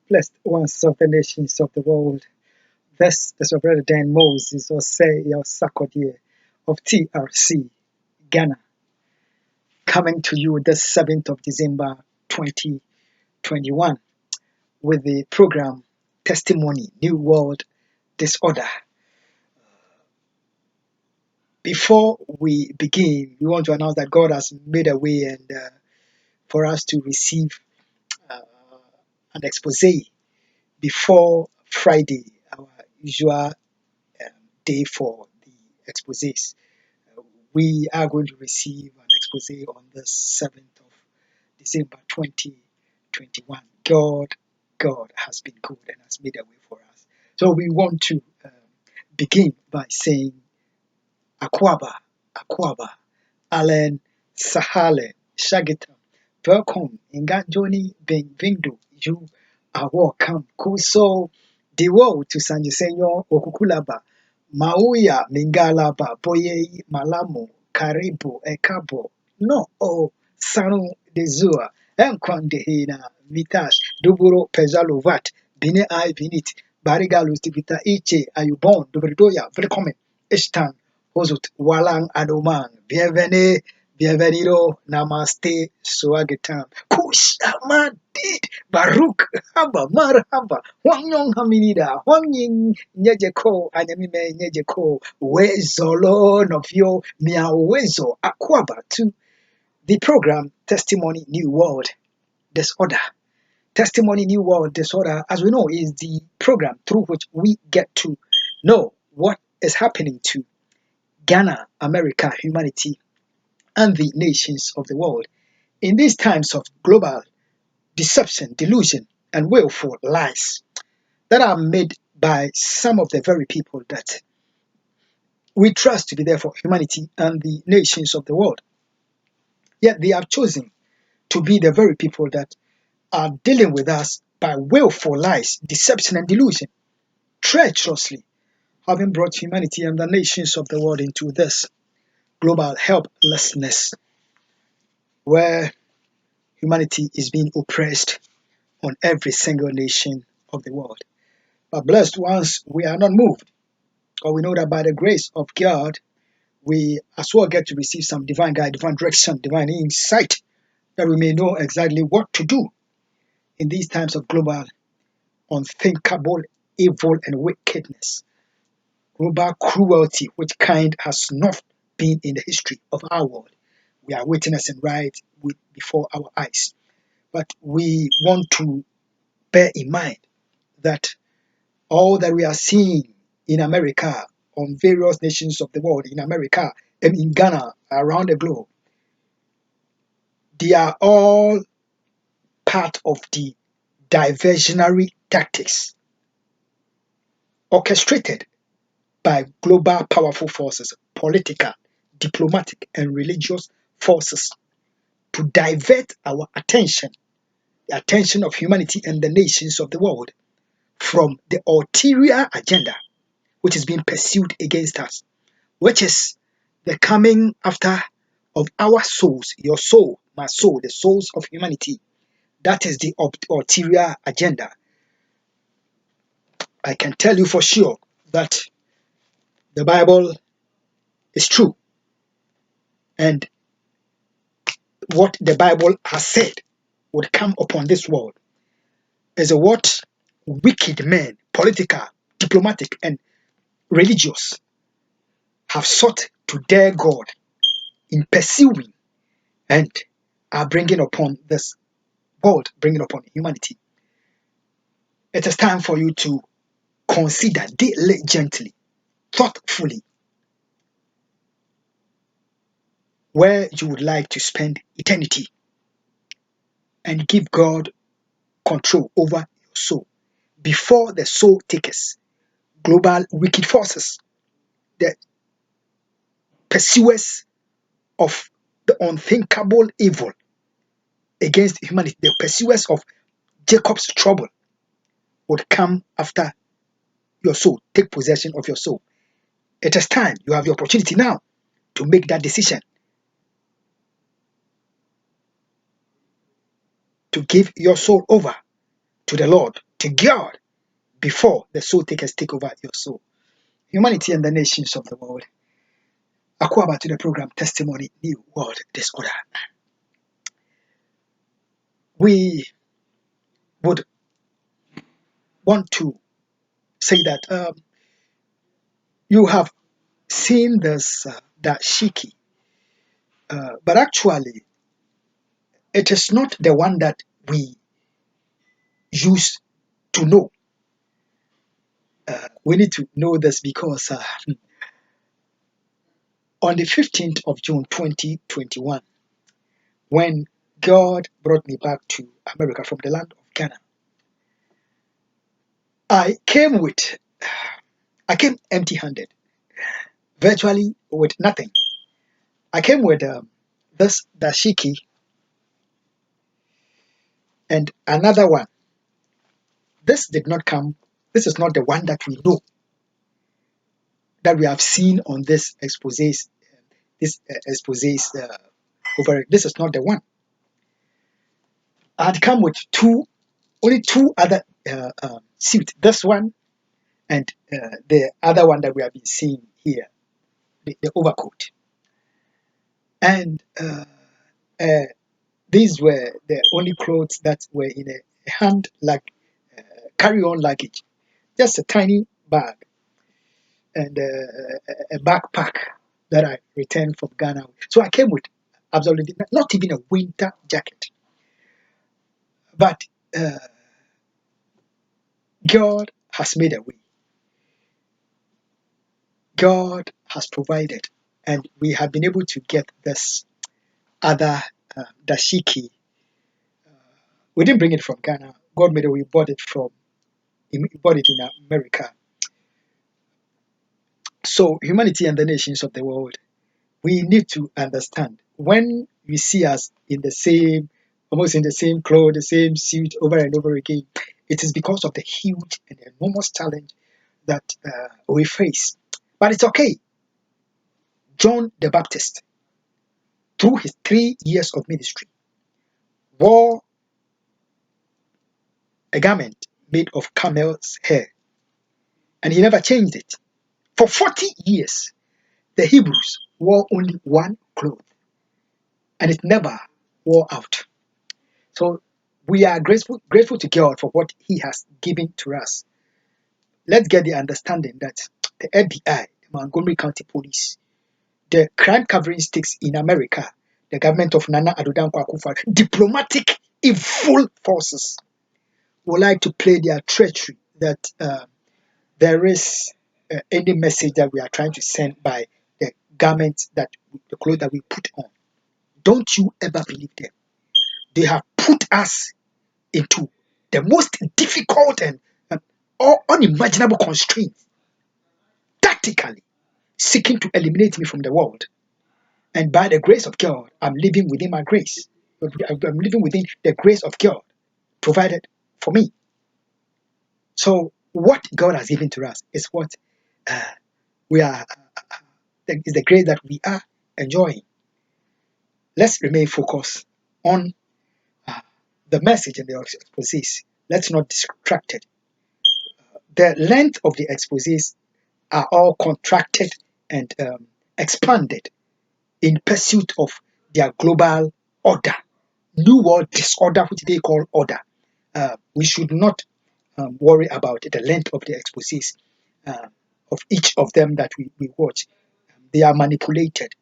blessed ones of the nations of the world. This is your brother Dan Moses, or say your Sakodie of TRC, Ghana, coming to you this 7th of December 2021 with the program Testimony, New World Disorder. Before we begin, we want to announce that God has made a way and for us to receive an expose before Friday, our usual day for the exposés. We are going to receive an expose on the 7th of December 2021. God has been good and has made a way for us. So we want to begin by saying Akwaba, Allen, Sahale, Shagitam, welcome, Ingajoni, Benvindo, you are welcome. Kuso, Diwo to San Diseño, Okukulaba, Mauya, Mingalaba, Boye, Malamo, Karibu, Ekabo, no, Sanu de Zua, Enkwandehina, Vitash, Duburo, Pezalovat, Bine I Vinit, Barigalus, Divita, Iche, Ayubon, Dubridoya, Velkommen, Ishtan, Hozut, Walang Adoman, bienvenido, namaste, swagatam, kushamadid, Baruch, haba, marhaba, wanyong haminida, wanying nyejeko, anyamime nyejeko, wezolo novyo, miawezo, akwaba to the program Testimony New World Disorder. Testimony New World Disorder, as we know, is the program through which we get to know what is happening to Ghana, America, humanity, and the nations of the world in these times of global deception, delusion, and willful lies that are made by some of the very people that we trust to be there for humanity and the nations of the world. Yet they have chosen to be the very people that are dealing with us by willful lies, deception, and delusion, treacherously having brought humanity and the nations of the world into this global helplessness where humanity is being oppressed on every single nation of the world. But blessed ones, we are not moved, or we know that by the grace of God, we as well get to receive some divine guide, divine direction, divine insight, that we may know exactly what to do in these times of global, unthinkable evil and wickedness, global cruelty, which kind has not been in the history of our world. We are witnessing right before our eyes. But we want to bear in mind that all that we are seeing in America, on various nations of the world, in America and in Ghana, around the globe, they are all part of the diversionary tactics orchestrated by global powerful forces, political, diplomatic, and religious forces to divert our attention, the attention of humanity and the nations of the world, from the ulterior agenda which is being pursued against us, which is the coming after of our souls, your soul, my soul, the souls of humanity. That is the ulterior agenda. I can tell you for sure that the Bible is true, and what the Bible has said would come upon this world is what wicked men, political, diplomatic, and religious have sought to dare God in pursuing and are bringing upon this world, bringing upon humanity. It is time for you to consider diligently, thoughtfully, where you would like to spend eternity and give God control over your soul before the soul takers, global wicked forces, the pursuers of the unthinkable evil against humanity, the pursuers of Jacob's trouble would come after your soul, take possession of your soul. It is time. You have the opportunity now to make that decision, to give your soul over to the Lord to God before the soul takers take over your soul. Humanity and the nations of the world. Akwaba to the program Testimony New World Disorder. We would want to say that you have seen this dashiki, but actually it is not the one that we use to know. We need to know this because on the 15th of June 2021, when God brought me back to America from the land of Ghana, I came empty-handed, virtually with nothing. I came with this dashiki and another one. This did not come. This is not the one that we know, that we have seen on this exposés. This exposés over. This is not the one. I had come with only two other suits. This one and the other one that we have been seeing here, the overcoat. And these were the only clothes that were in a hand carry-on luggage, just a tiny bag and a backpack that I returned from Ghana. So I came with absolutely not even a winter jacket. But God has made a way. God has provided, and we have been able to get this other dashiki. We didn't bring it from Ghana. God made a way. We bought it in America. So humanity and the nations of the world, we need to understand when we see us almost in the same clothes, the same suit over and over again, it is because of the huge and enormous challenge that we face. But it's okay. John the Baptist, through his 3 years of ministry, wore a garment made of camel's hair, and he never changed it. For 40 years, the Hebrews wore only one cloth, and it never wore out. So we are grateful to God for what He has given to us. Let's get the understanding that the FBI, the Montgomery County Police, the crime covering sticks in America, the government of Nana Addo Akufo, diplomatic evil forces would like to play their treachery that there is any message that we are trying to send by the garments the clothes that we put on. Don't you ever believe them. They have put us into the most difficult and unimaginable constraints, tactically seeking to eliminate me from the world. And by the grace of God, I'm living within my grace. I'm living within the grace of God provided for me. So what God has given to us is what we are, is the grace that we are enjoying. Let's remain focused on the message and the exposés. Let's not distract it. The length of the exposés are all contracted and expanded in pursuit of their global order, new world disorder, which they call order. We should not worry about the length of the exposés of each of them that we watch. They are manipulated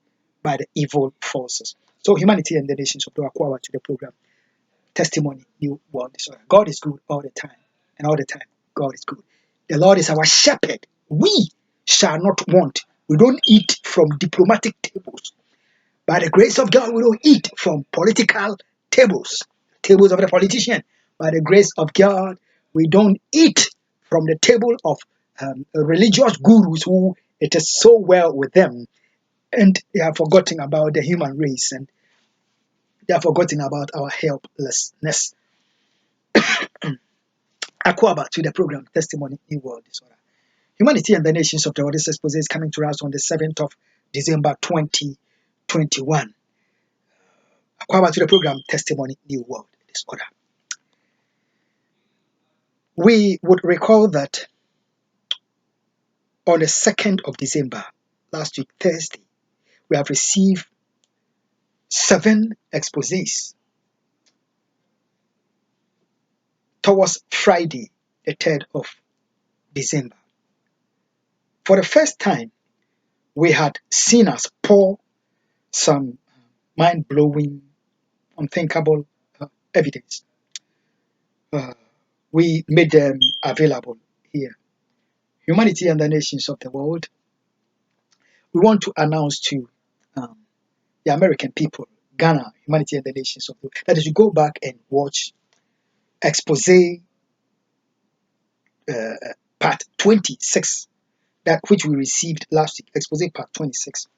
by the evil forces. So humanity and the nations of the Akwawa to the program. Testimony, new world disorder. God is good all the time, and all the time, God is good. The Lord is our shepherd. We shall not want. We don't eat from diplomatic tables. By the grace of God, we don't eat from political tables of the politician. By the grace of God, we don't eat from the table of religious gurus who it is so well with them, and they have forgotten about the human race, and they have forgotten about our helplessness. Akwaba to the program Testimony in World Disorder. Humanity and the nations of the world. This expose is coming to us on the 7th of December 2021. Akwaba to the program Testimony New World Disorder. We would recall that on the 2nd of December, last week, Thursday, we have received 7 exposés towards Friday, the 3rd of December. For the first time, we had seen us pour some mind-blowing, unthinkable evidence. We made them available here. Humanity and the nations of the world, we want to announce to the American people, Ghana, humanity and the nations of the world, that as you go back and watch expose part 26, that which we received last week, expose part 26,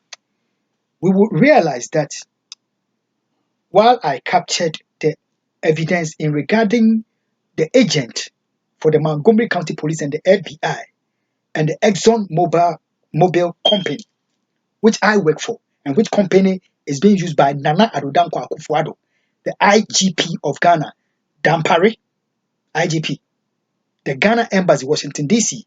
we will realize that while I captured the evidence in regarding the agent for the Montgomery County Police and the FBI and the Exxon Mobile Company, which I work for, and which company is being used by Nana Addo Akufo, the IGP of Ghana, Dampare, IGP, the Ghana Embassy, Washington, D.C.,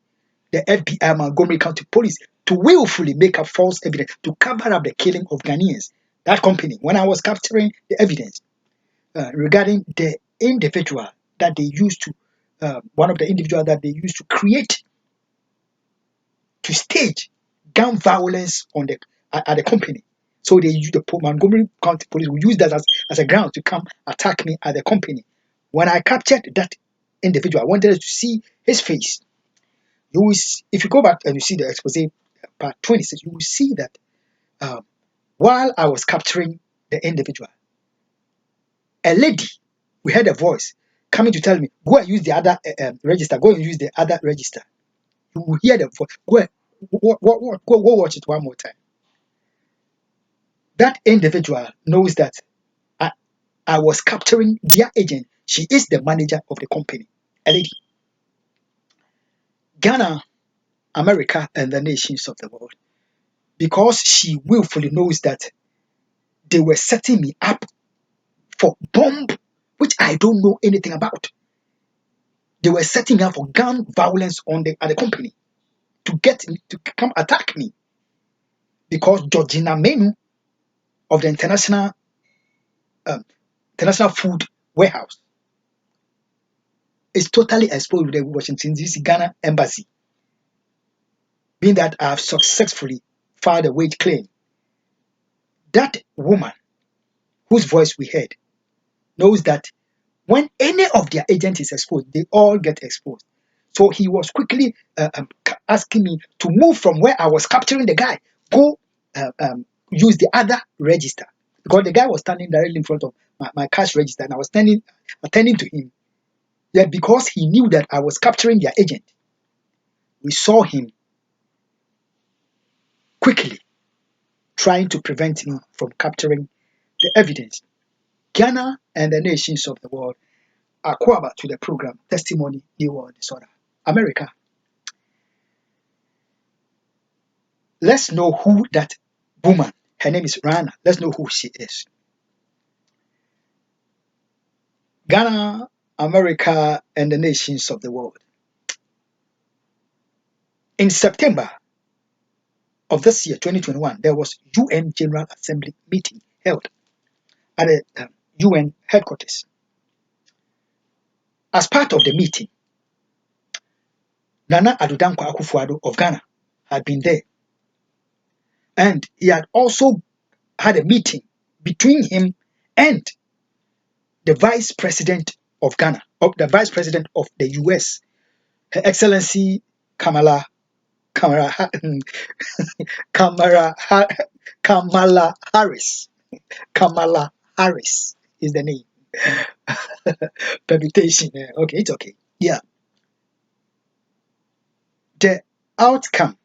the FBI, Montgomery County Police, to willfully make up false evidence to cover up the killing of Ghanaians. That company, when I was capturing the evidence regarding the individual that they used to, one of the individuals that they used to create, to stage gun violence on the at the company. So they use the Montgomery County Police will use that as a ground to come attack me at the company. When I captured that individual, I wanted to see his face. You will see, if you go back and you see the expose part 26, you will see that while I was capturing the individual, a lady, we heard a voice coming to tell me, go and use the other register, go and use the other register. You will hear the voice. Go watch it one more time. That individual knows that I was capturing their agent. She is the manager of the company, a lady. Ghana, America, and the nations of the world, because she willfully knows that they were setting me up for bomb, which I don't know anything about. They were setting up for gun violence at the company to come attack me, because Georgina Menu of the International Food Warehouse is totally exposed with the Washington D.C. Ghana Embassy, being that I have successfully filed a wage claim. That woman whose voice we heard knows that when any of their agents is exposed, they all get exposed. So he was quickly asking me to move from where I was capturing the guy, go use the other register, because the guy was standing directly in front of my cash register, and I was attending to him. Yet because he knew that I was capturing their agent, we saw him quickly trying to prevent me from capturing the evidence. Ghana and the nations of the world are covered to the program Testimony New World Disorder. America, let's know who that woman, her name is Rana, let's know who she is. Ghana, America, and the nations of the world. In September of this year, 2021, there was UN General Assembly meeting held at the UN headquarters. As part of the meeting, Nana Addo Akufo of Ghana had been there, and he had also had a meeting between him and the Vice President of Ghana, the Vice President of the US, Her Excellency Kamala Harris. Kamala Harris is the name. Permutation. Okay, it's okay. Yeah. The outcome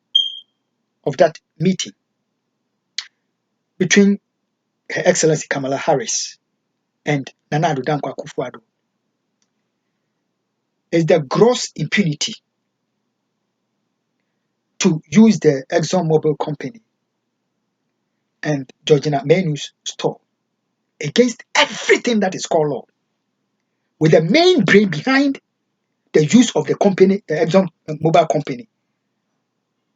of that meeting between Her Excellency Kamala Harris and Nana Addo Akufo is the gross impunity to use the ExxonMobil company and Georgina Menu's store against everything that is called law, with the main brain behind the use of the company, Exxon Mobile Company,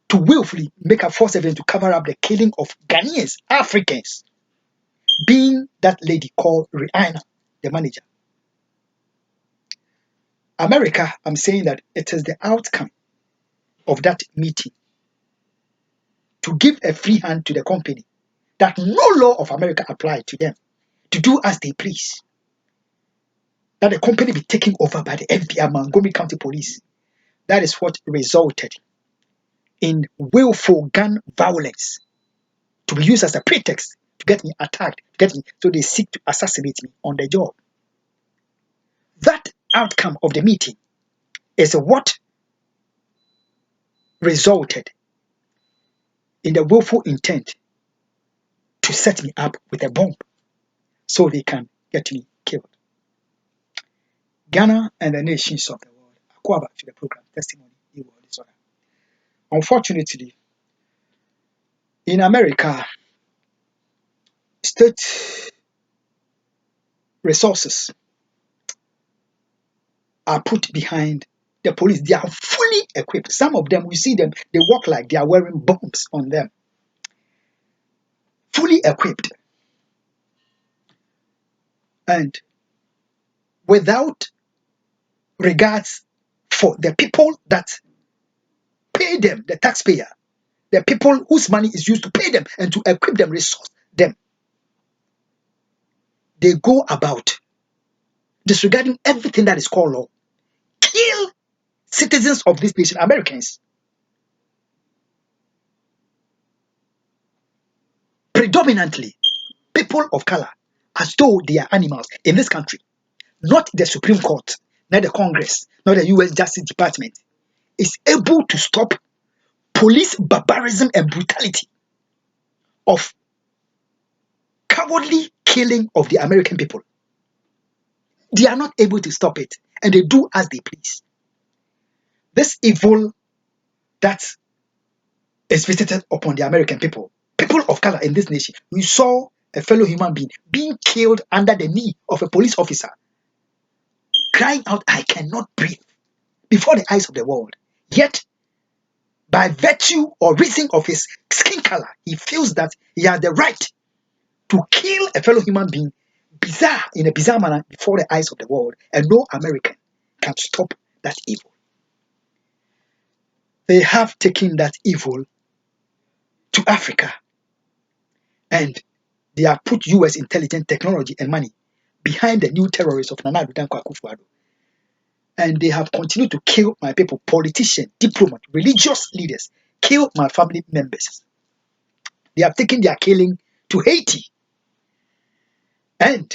to willfully make a false evidence to cover up the killing of Ghanaians, Africans, being that lady called Rihanna, the manager. America, I'm saying that it is the outcome of that meeting to give a free hand to the company, that no law of America applied to them, to do as they please. That the company be taken over by the FBI, Montgomery County Police. That is what resulted in willful gun violence to be used as a pretext to get me attacked, so they seek to assassinate me on the job. That outcome of the meeting is what resulted in the willful intent to set me up with a bomb so they can get me killed. Ghana and the nations of the world. I'll go back to the program testimony. Unfortunately, in America, state resources are put behind the police. They are fully equipped. Some of them, we see them, they walk like they are wearing bombs on them. Fully equipped. And without regards for the people that pay them, the taxpayer, the people whose money is used to pay them and to equip them, resource them. They go about disregarding everything that is called law, kill citizens of this nation, Americans, predominantly people of color, as though they are animals in this country. Not the Supreme Court, not the Congress, not the US Justice Department is able to stop police barbarism and brutality of cowardly killing of the American people. They are not able to stop it, and they do as they please. This evil that is visited upon the American people, people of color in this nation, we saw a fellow human being being killed under the knee of a police officer, crying out, "I cannot breathe," before the eyes of the world. Yet, by virtue or reason of his skin color, he feels that he has the right to kill a fellow human being in a bizarre manner before the eyes of the world, and no American can stop that evil. They have taken that evil to Africa, and they have put US intelligence technology and money behind the new terrorists of Nana Addo Akufo Addo. And they have continued to kill my people, politicians, diplomats, religious leaders, kill my family members. They have taken their killing to Haiti. And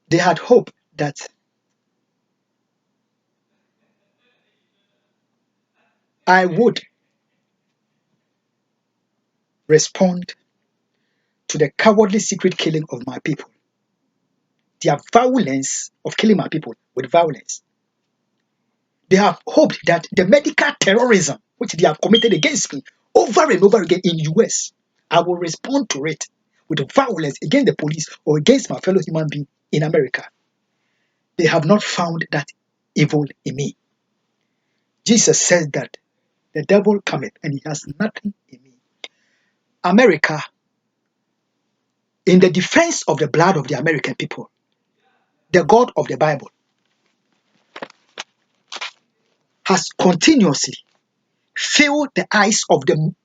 they had hope that I would respond to the cowardly secret killing of my people. Their violence of killing my people with violence. They have hoped that the medical terrorism which they have committed against me over and over again in US, I will respond to it with violence against the police or against my fellow human being in America. They have not found that evil in me. Jesus says that the devil cometh and he has nothing in me. America, in the defense of the blood of the American people, the God of the Bible, has continuously filled the eyes of the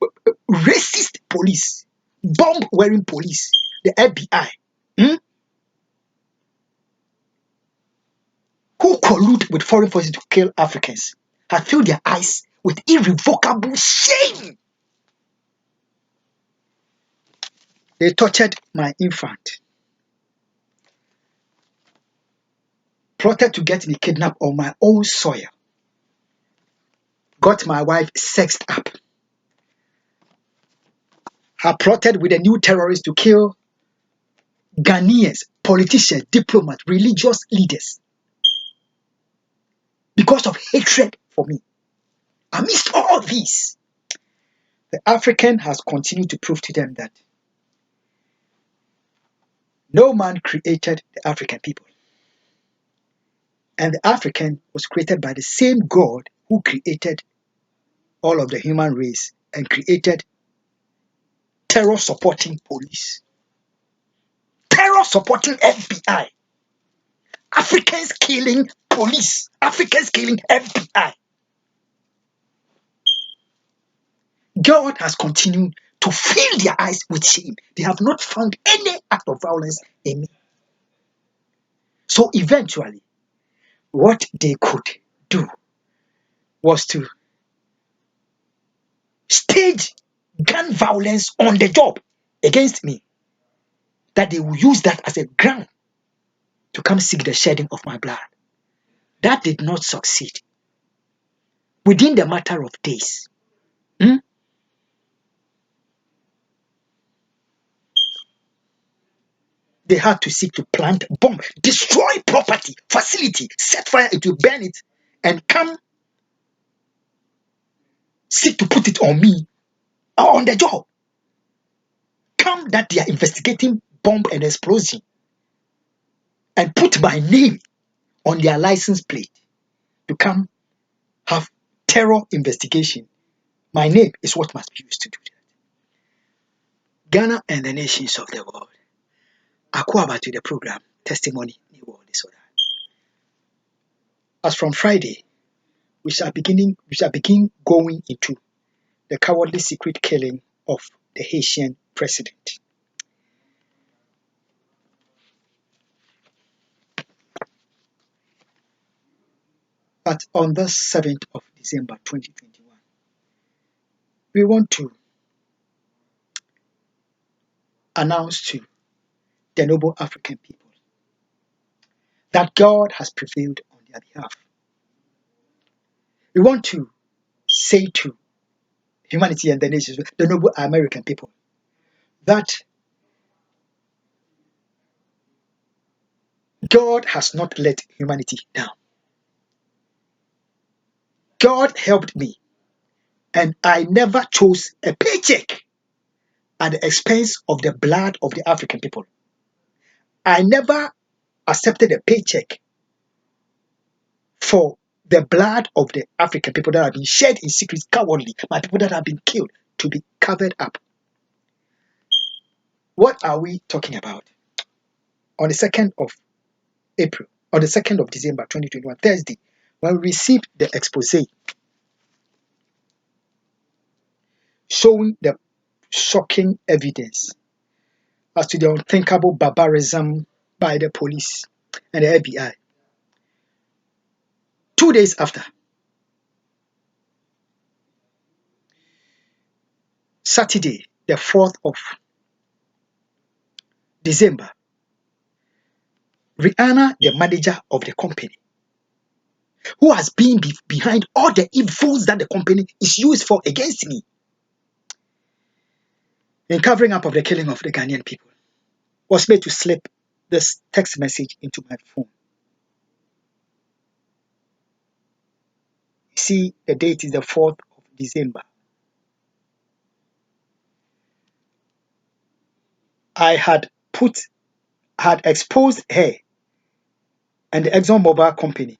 racist police, bomb-wearing police, the FBI, who collude with foreign forces to kill Africans, have filled their eyes with irrevocable shame. They tortured my infant, plotted to get me kidnapped on my own soil, got my wife sexed up, have plotted with a new terrorist to kill Ghanaians, politicians, diplomats, religious leaders, because of hatred for me. Amidst all this, the African has continued to prove to them that No man created the African people. And the African was created by the same God who created all of the human race and created terror supporting police, terror supporting FBI, Africans killing police, Africans killing FBI. God has continued to fill their eyes with shame. They have not found any act of violence in me. So eventually, what they could do was to stage gun violence on the job against me, that they will use that as a ground to come seek the shedding of my blood. That did not succeed. Within the matter of days, they had to seek to plant bomb, destroy property, facility, set fire to burn it, and come seek to put it on me or on the job. Come that they are investigating bomb and explosion and put my name on their license plate to come have terror investigation. My name is what must be used to do that. Ghana and the nations of the world. Akufo to the program Testimony New World Disorder. As from Friday, we shall begin going into the cowardly secret killing of the Haitian president. But on the 7th of December 2021, we want to announce to the noble African people that God has prevailed on their behalf. We want to say to humanity and the nations, the noble American people, that God has not let humanity down. God helped me, and I never chose a paycheck at the expense of the blood of the African people. I never accepted a paycheck for the blood of the African people that have been shed in secret cowardly, my people that have been killed, to be covered up. What are we talking about? On the 2nd of April, on the 2nd of December 2021, Thursday, when we received the expose showing the shocking evidence as to the unthinkable barbarism by the police and the FBI. 2 days after, Saturday, the 4th of December, Rihanna, the manager of the company, who has been behind all the evils that the company is used for against me, in covering up of the killing of the Ghanaian people, was made to slip this text message into my phone. See, the date is the 4th of December. I had exposed her and the ExxonMobil company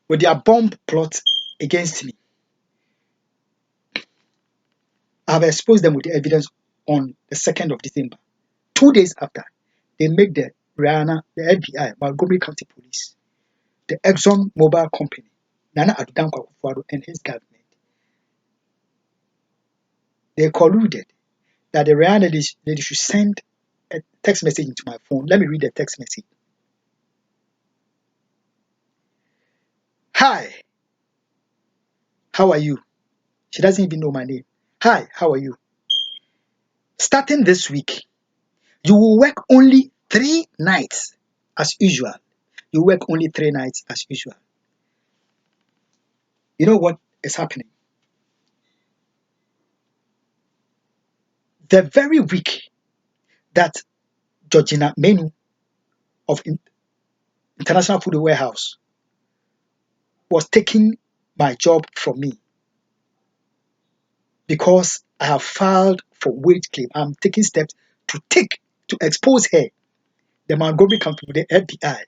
with their bomb plot against me. I have exposed them with the evidence on the 2nd of December. 2 days after, they make the Rihanna, the FBI, Montgomery County Police, the ExxonMobil company, Nana Addo Akufo and his government. They colluded that the Rihanna lady should send a text message into my phone. Let me read the text message. Hi, how are you? She doesn't even know my name. Hi, how are you? Starting this week, you will work only 3 nights as usual. You work only 3 nights as usual. You know what is happening? The very week that Georgina Menu of International Food Warehouse was taking my job from me because I have filed for wage claim. I'm taking steps to take to expose her, the Montgomery County, the FBI,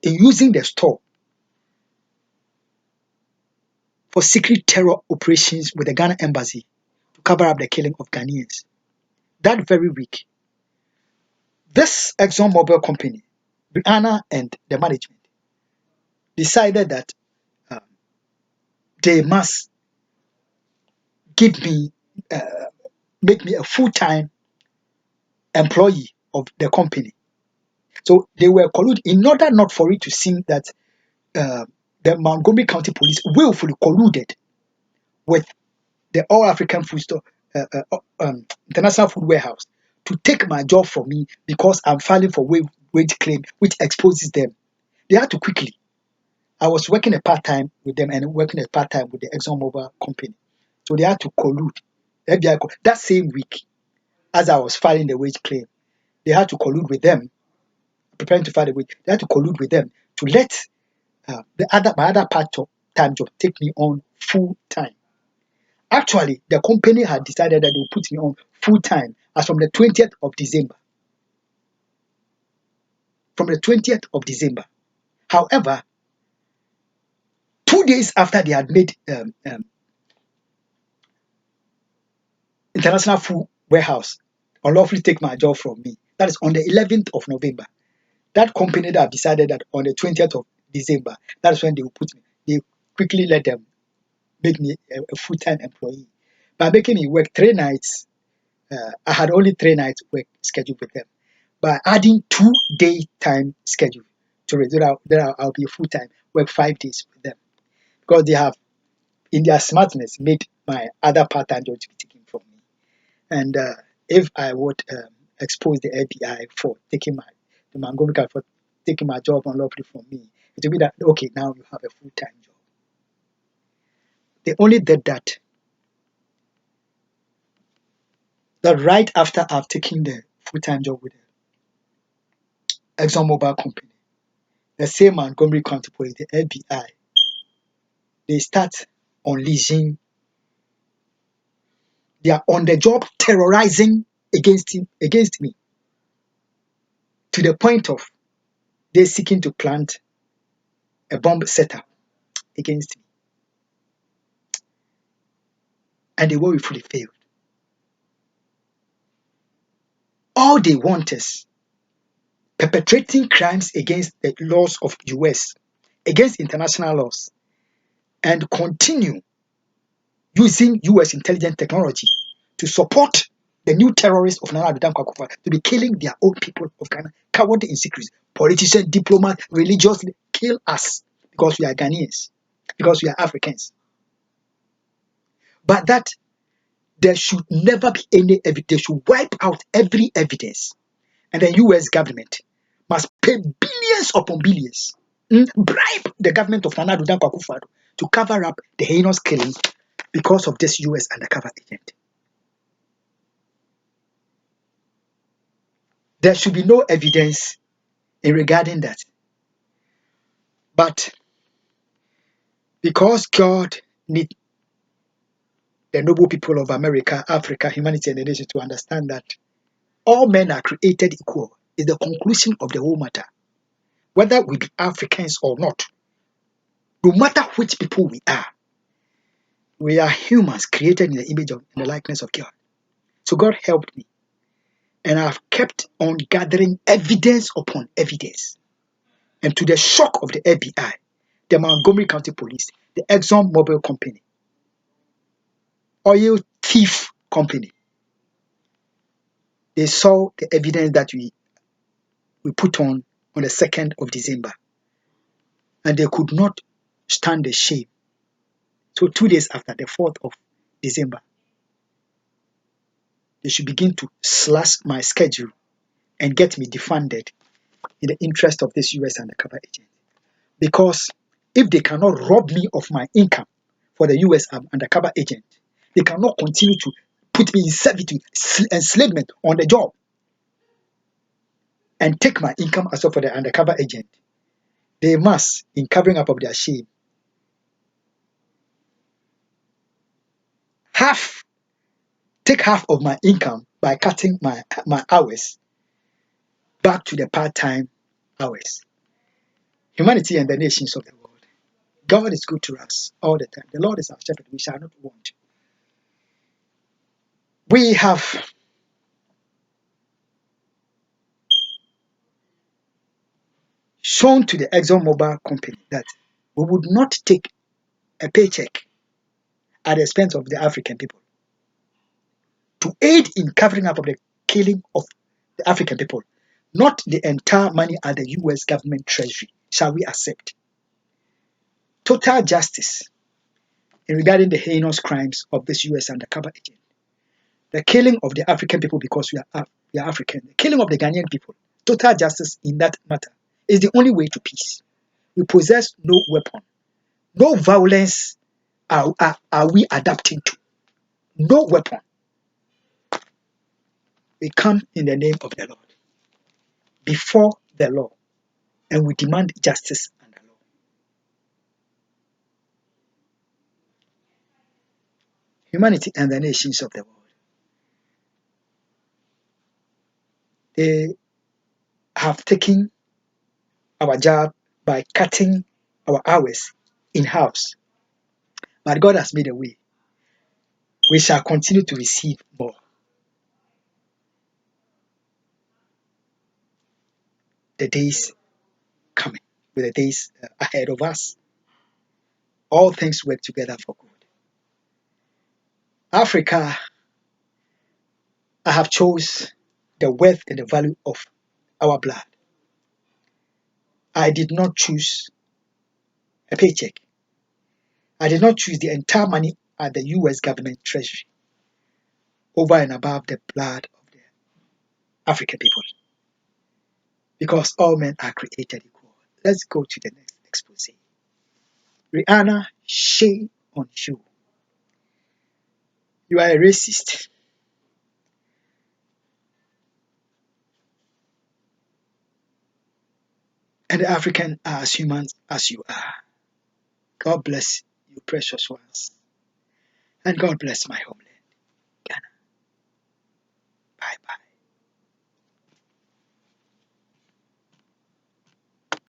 in using the store for secret terror operations with the Ghana embassy to cover up the killing of Ghanaians. That very week, this ExxonMobil company, Brianna and the management, decided that they must give me, make me a full-time employee of the company. So they were colluded in order not for it to seem that the Montgomery County Police willfully colluded with the All African Food Store, International Food Warehouse, to take my job from me because I'm filing for wage claim, which exposes them. They had to quickly. I was working a part-time with them and working a part-time with the ExxonMobil company. So they had to collude. FBI, that same week, as I was filing the wage claim, they had to collude with them, preparing to file the wage. They had to collude with them to let my other part-time job take me on full-time. Actually, the company had decided that they would put me on full-time as from the 20th of December. From the 20th of December. However, 2 days after they had made International Food Warehouse unlawfully take my job from me, that is on the 11th of November, that company that decided that on the 20th of December, that's when they will put me. They quickly let them make me a full-time employee. By making me work 3 nights, I had only 3 nights work scheduled with them. By adding 2-day time schedule to it, then I'll be full-time, work 5 days with them. Because they have, in their smartness, made my other part-time job to be taken from me. And if I would expose the FBI for taking the Montgomery County for taking my job unlawfully from me, it will be that, okay, now you have a full-time job. They only did that right after I've taken the full-time job with the ExxonMobil company, the same Montgomery County Police, the FBI, they start unleashing. They are on the job terrorizing against me, to the point of they seeking to plant a bomb setup against me. And they woefully failed. All they want is perpetrating crimes against the laws of the US, against international laws, and continue using US intelligence technology to support the new terrorists of Nana Addo Akufo to be killing their own people of Ghana, covered in secrets. Politicians, diplomats, religious, kill us because we are Ghanaians, because we are Africans. But that there should never be any evidence. They should wipe out every evidence. And the US government must pay billions upon billions, bribe the government of Nana Addo Akufo to cover up the heinous killing because of this US undercover agent. There should be no evidence in regarding that. But because God needs the noble people of America, Africa, humanity, and the nation to understand that all men are created equal is the conclusion of the whole matter. Whether we be Africans or not, no matter which people we are humans created in the image of and the likeness of God. So God helped me. And I've kept on gathering evidence upon evidence. And to the shock of the FBI, the Montgomery County Police, the ExxonMobil company, oil thief company, they saw the evidence that we put on the 2nd of December. And they could not stand the shame. So 2 days after, the 4th of December, they should begin to slash my schedule and get me defunded in the interest of this US undercover agent. Because if they cannot rob me of my income for the US undercover agent, they cannot continue to put me in servitude, enslavement on the job, and take my income as well for the undercover agent. They must, in covering up of their shame, take half of my income by cutting my hours back to the part-time hours. Humanity and the nations of the world. God is good to us all the time. The Lord is our shepherd. We shall not want. We have shown to the ExxonMobil company that we would not take a paycheck at the expense of the African people to aid in covering up of the killing of the African people, not the entire money at the US government treasury. Shall we accept? Total justice in regarding the heinous crimes of this US undercover agent. The killing of the African people because we are African. The killing of the Ghanaian people. Total justice in that matter is the only way to peace. We possess no weapon. No violence are we adapting to. No weapon. We come in the name of the Lord, before the law, and we demand justice and the law. Humanity and the nations of the world, they have taken our job by cutting our hours in halves. But God has made a way. We shall continue to receive more. The days coming, with the days ahead of us, all things work together for good. Africa, I have chose the worth and the value of our blood. I did not choose a paycheck. I did not choose the entire money at the US government treasury over and above the blood of the African people. Because all men are created equal. Let's go to the next expose. Rihanna, shame on you. You are a racist. And the African are as human as you are. God bless you, precious ones. And God bless my homeland.